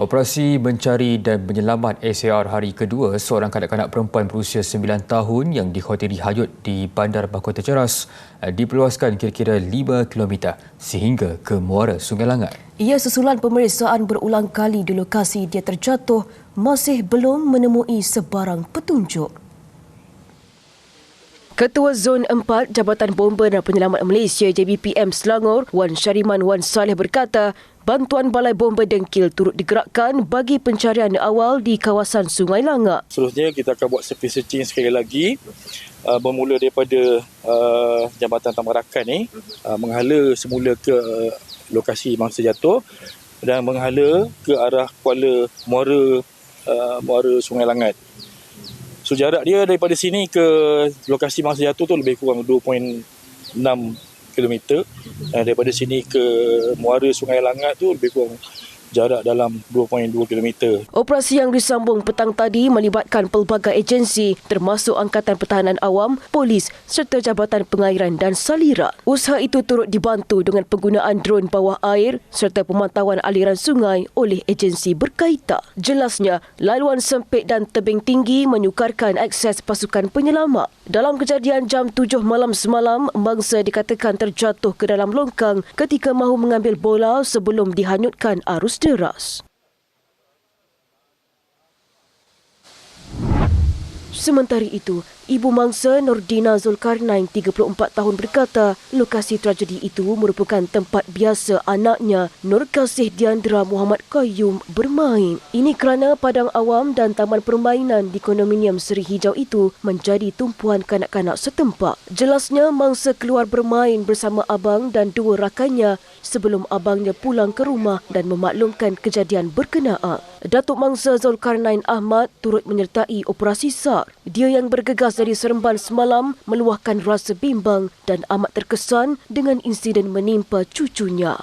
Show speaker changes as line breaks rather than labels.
Operasi mencari dan menyelamat SAR hari kedua seorang kanak-kanak perempuan berusia 9 tahun yang dikhawatiri hanyut di Bandar Mahkota Ceras diperluaskan kira-kira 5 km sehingga ke muara Sungai Langat.
Ia susulan pemeriksaan berulang kali di lokasi dia terjatuh masih belum menemui sebarang petunjuk. Ketua Zon 4 Jabatan Bomba dan Penyelamat Malaysia JBPM Selangor, Wan Syariman Wan Saleh berkata, bantuan Balai Bomba Dengkil turut digerakkan bagi pencarian awal di kawasan Sungai Langat.
Seterusnya kita akan buat surface searching sekali lagi bermula daripada Jambatan Tamarakan ni menghala semula ke lokasi mangsa jatuh dan menghala ke arah Kuala Muara Sungai Langat. So jarak dia daripada sini ke lokasi mangsa jatuh tu lebih kurang 2.6 km. Daripada sini ke muara Sungai Langat tu lebih kurang jarak dalam 2.2 km.
Operasi yang disambung petang tadi melibatkan pelbagai agensi termasuk Angkatan Pertahanan Awam, Polis serta Jabatan Pengairan dan Salira. Usaha itu turut dibantu dengan penggunaan drone bawah air serta pemantauan aliran sungai oleh agensi berkaitan. Jelasnya, laluan sempit dan tebing tinggi menyukarkan akses pasukan penyelamat. Dalam kejadian jam 7 malam semalam, mangsa dikatakan terjatuh ke dalam longkang ketika mahu mengambil bola sebelum dihanyutkan arus deras. Sementara itu, ibu mangsa Nordina Zulkarnain 34 tahun berkata lokasi tragedi itu merupakan tempat biasa anaknya Nur Kasih Diandra Muhammad Qayyum bermain. Ini kerana padang awam dan taman permainan di kondominium Seri Hijau itu menjadi tumpuan kanak-kanak setempat. Jelasnya mangsa keluar bermain bersama abang dan dua rakannya sebelum abangnya pulang ke rumah dan memaklumkan kejadian berkenaan. Datuk Mangsa Zulkarnain Ahmad turut menyertai operasi SAR. Dia yang bergegas dari Seremban semalam meluahkan rasa bimbang dan amat terkesan dengan insiden menimpa cucunya.